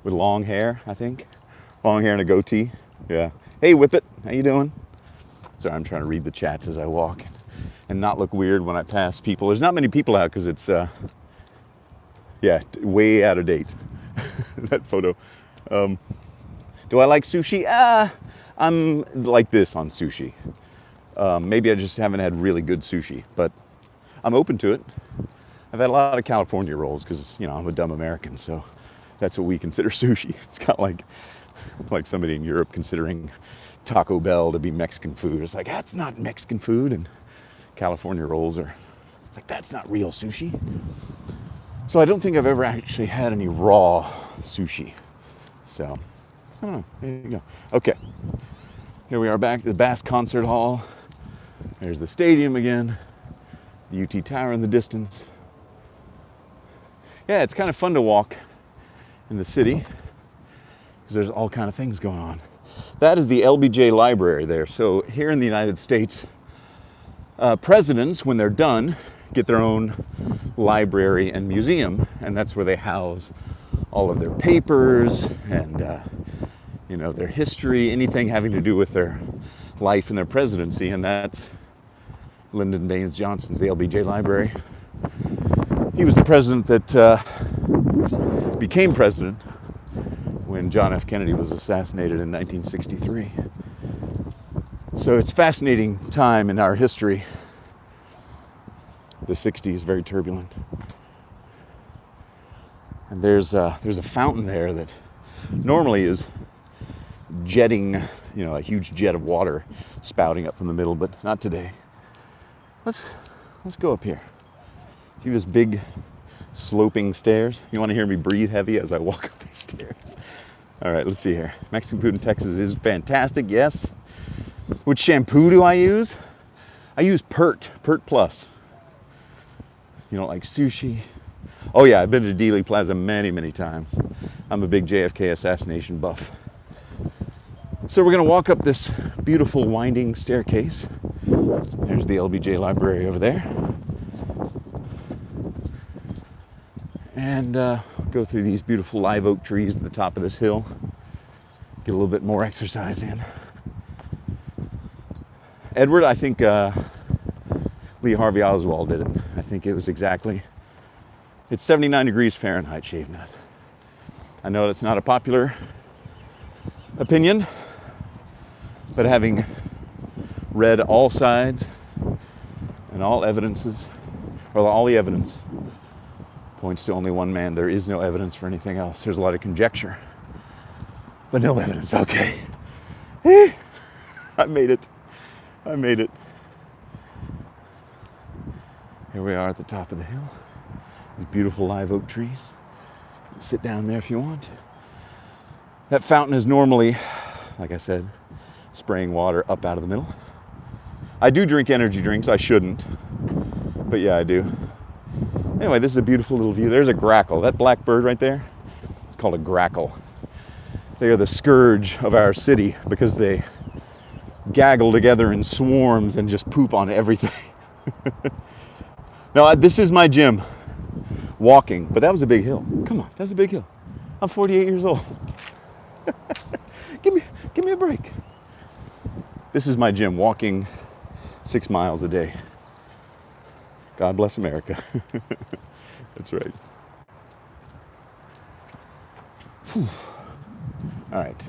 with long hair, I think. Long hair and a goatee. Yeah. Hey, Whippet, how you doing? Sorry, I'm trying to read the chats as I walk and not look weird when I pass people. There's not many people out because it's, way out of date, that photo. Do I like sushi? I'm like this on sushi. Maybe I just haven't had really good sushi, but I'm open to it. I've had a lot of California rolls because, I'm a dumb American, so that's what we consider sushi. It's kind of like somebody in Europe considering Taco Bell to be Mexican food. It's like, that's not Mexican food, and California rolls are, it's like, that's not real sushi. So I don't think I've ever actually had any raw sushi. So, I don't know, there you go. Okay, here we are back at the Bass Concert Hall. There's the stadium again, the UT Tower in the distance. Yeah, it's kind of fun to walk in the city because there's all kind of things going on. That is the LBJ Library there. So here in the United States, presidents, when they're done, get their own library and museum, and that's where they house all of their papers and their history, anything having to do with their life and their presidency, and that's Lyndon Baines Johnson's, the LBJ Library. He was the president that became president when John F. Kennedy was assassinated in 1963. So it's a fascinating time in our history. The 60s, very turbulent. And there's a fountain there that normally is jetting, a huge jet of water spouting up from the middle, but not today. Let's go up here. See this big sloping stairs? You want to hear me breathe heavy as I walk up these stairs? All right, let's see here. Mexican food in Texas is fantastic, yes. Which shampoo do I use? I use Pert Plus. You don't like sushi? Oh yeah, I've been to Dealey Plaza many, many times. I'm a big JFK assassination buff. So we're gonna walk up this beautiful winding staircase. There's the LBJ Library over there. And go through these beautiful live oak trees at the top of this hill. Get a little bit more exercise in. Edward, I think Lee Harvey Oswald did it. I think it was it's 79 degrees Fahrenheit shaving that. I know that's not a popular opinion, but having read all sides And all the evidence points to only one man. There is no evidence for anything else. There's a lot of conjecture, but no evidence. Okay. I made it. Here we are at the top of the hill. These beautiful live oak trees. Sit down there if you want. That fountain is normally, like I said, spraying water up out of the middle. I do drink energy drinks. I shouldn't, but yeah, I do. Anyway, this is a beautiful little view. There's a grackle. That black bird right there, it's called a grackle. They are the scourge of our city because they gaggle together in swarms and just poop on everything. No, this is my gym. Walking, but that was a big hill. Come on, that's a big hill. I'm 48 years old. Give me a break. This is my gym, walking 6 miles a day. God bless America. That's right. Whew. All right.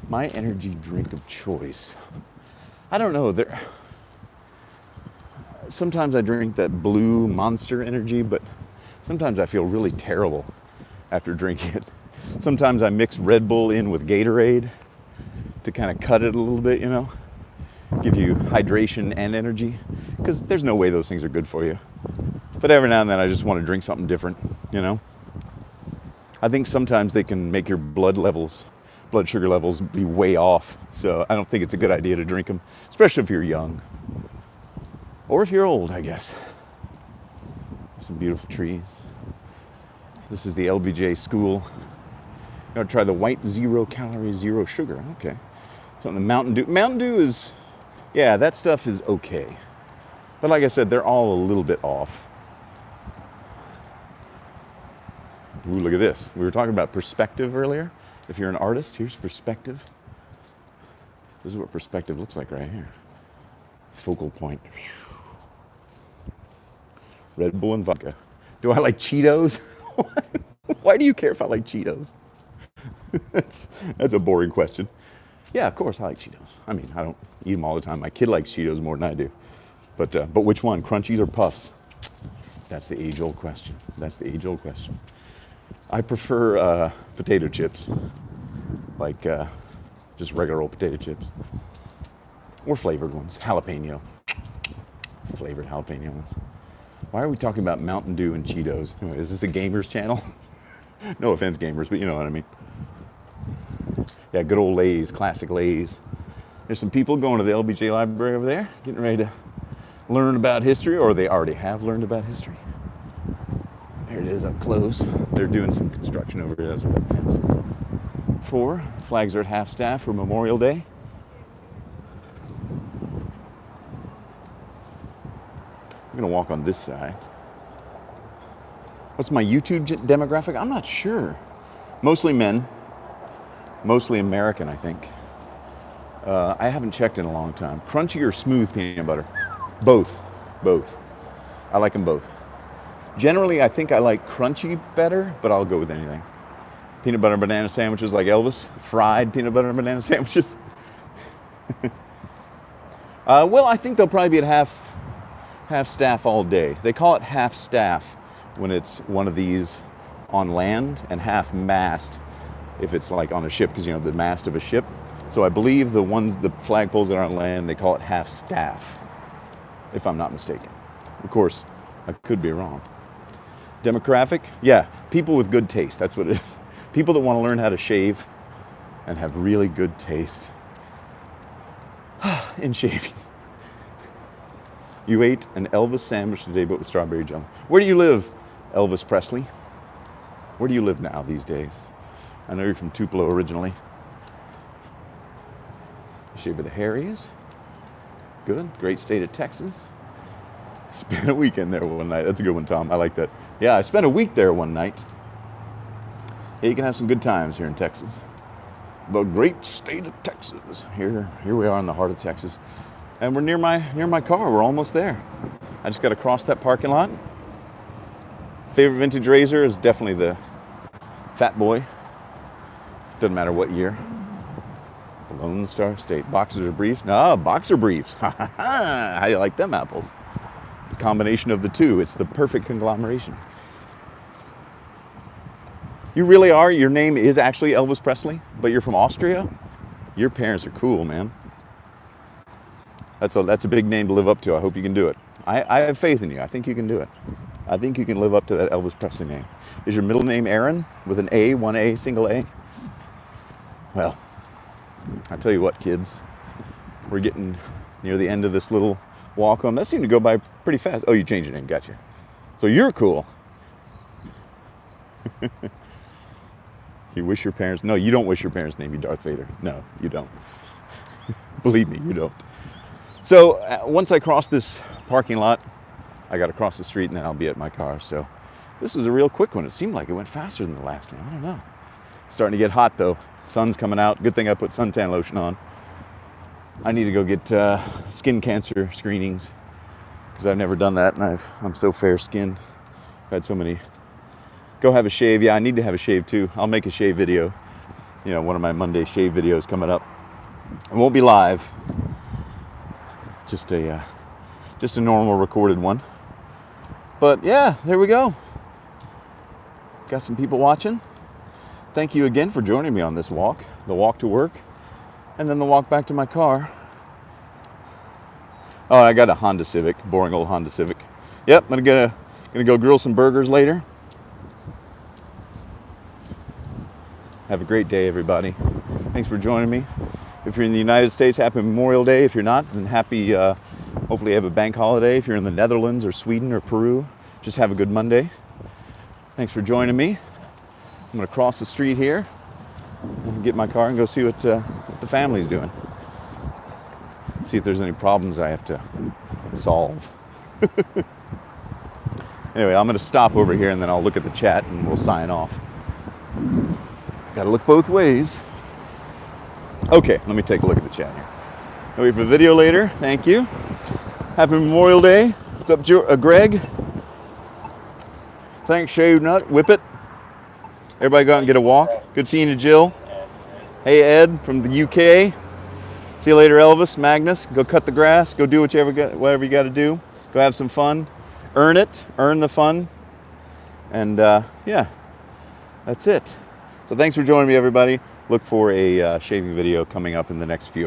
My energy drink of choice. I don't know. Sometimes I drink that blue Monster Energy, but sometimes I feel really terrible after drinking it. Sometimes I mix Red Bull in with Gatorade to kind of cut it a little bit, give you hydration and energy, because there's no way those things are good for you. But every now and then I just want to drink something different, I think sometimes they can make your blood sugar levels be way off, so I don't think it's a good idea to drink them, especially if you're young. Or if you're old, I guess. Some beautiful trees. This is the LBJ school. You want to try the white 0 calorie, 0 sugar. Okay. So the Mountain Dew. Mountain Dew is, yeah, that stuff is okay. But like I said, they're all a little bit off. Ooh, look at this. We were talking about perspective earlier. If you're an artist, here's perspective. This is what perspective looks like right here. Focal point. Red Bull and vodka. Do I like Cheetos? Why do you care if I like Cheetos? That's a boring question. Yeah, of course I like Cheetos. I mean, I don't eat them all the time. My kid likes Cheetos more than I do. But which one, Crunchies or Puffs? That's the age-old question. I prefer potato chips, like just regular old potato chips, or flavored ones, flavored jalapeno ones. Why are we talking about Mountain Dew and Cheetos? Anyway, is this a gamers channel? No offense, gamers, but you know what I mean. Yeah, good old Lay's, classic Lay's. There's some people going to the LBJ library over there, getting ready to learn about history, or they already have learned about history. There it is up close. They're doing some construction over here. That's what that fence is for. Flags are at half staff for Memorial Day. I'm gonna walk on this side. What's my YouTube demographic? I'm not sure. Mostly men. Mostly American, I think. I haven't checked in a long time. Crunchy or smooth peanut butter? Both. I like them both. Generally, I think I like crunchy better, but I'll go with anything. Peanut butter and banana sandwiches like Elvis. Fried peanut butter and banana sandwiches. Well, I think they'll probably be at half staff all day. They call it half staff when it's one of these on land, and half mast if it's like on a ship, because the mast of a ship. So I believe the flagpoles that are on land, they call it half staff, if I'm not mistaken. Of course, I could be wrong. Demographic? Yeah, people with good taste, that's what it is. People that want to learn how to shave and have really good taste in shaving. You ate an Elvis sandwich today, but with strawberry jelly. Where do you live, Elvis Presley? Where do you live now these days? I know you're from Tupelo originally. You shave with the Harrys. Good, great state of Texas. Spent a weekend there one night. That's a good one, Tom. I like that. Yeah, I spent a week there one night. Yeah, you can have some good times here in Texas. The great state of Texas. Here we are in the heart of Texas. And we're near my car. We're almost there. I just got to cross that parking lot. Favorite vintage razor is definitely the Fat Boy. Doesn't matter what year. Lone Star State. Boxers or briefs? No, boxer briefs. Ha ha ha. How you like them apples? It's a combination of the two. It's the perfect conglomeration. You really are? Your name is actually Elvis Presley, but you're from Austria? Your parents are cool, man. That's a big name to live up to. I hope you can do it. I have faith in you. I think you can do it. I think you can live up to that Elvis Presley name. Is your middle name Aaron with an A, one A, single A? Well, I tell you what, kids, we're getting near the end of this little walk home. That seemed to go by pretty fast. Oh, you changed your name, gotcha. So you're cool. You wish your parents, no, you don't wish your parents named you Darth Vader. No, you don't. Believe me, you don't. So once I cross this parking lot, I got to cross the street and then I'll be at my car. So this is a real quick one. It seemed like it went faster than the last one. I don't know. It's starting to get hot though. Sun's coming out. Good thing I put suntan lotion on. I need to go get skin cancer screenings because I've never done that and I'm so fair skinned. I've had so many. Go have a shave. Yeah, I need to have a shave too. I'll make a shave video. You know, one of my Monday shave videos coming up. It won't be live. Just a normal recorded one. But yeah, there we go. Got some people watching. Thank you again for joining me on this walk. The walk to work and then the walk back to my car. Oh, I got a Honda Civic, boring old Honda Civic. Yep, I'm gonna go grill some burgers later. Have a great day, everybody. Thanks for joining me. If you're in the United States, happy Memorial Day. If you're not, then happy, hopefully you have a bank holiday. If you're in the Netherlands or Sweden or Peru, just have a good Monday. Thanks for joining me. I'm gonna cross the street here and get my car and go see what the family's doing. See if there's any problems I have to solve. Anyway, I'm gonna stop over here and then I'll look at the chat and we'll sign off. Gotta look both ways. Okay, let me take a look at the chat here. I'll wait for the video later. Thank you. Happy Memorial Day. What's up, Greg? Thanks, Shave Nut. Whip it. Everybody go out and get a walk. Good seeing you, Jill. Hey, Ed from the UK. See you later, Elvis, Magnus. Go cut the grass. Go do whatever you got to do. Go have some fun. Earn it. Earn the fun. And yeah, that's it. So thanks for joining me, everybody. Look for a shaving video coming up in the next few hours.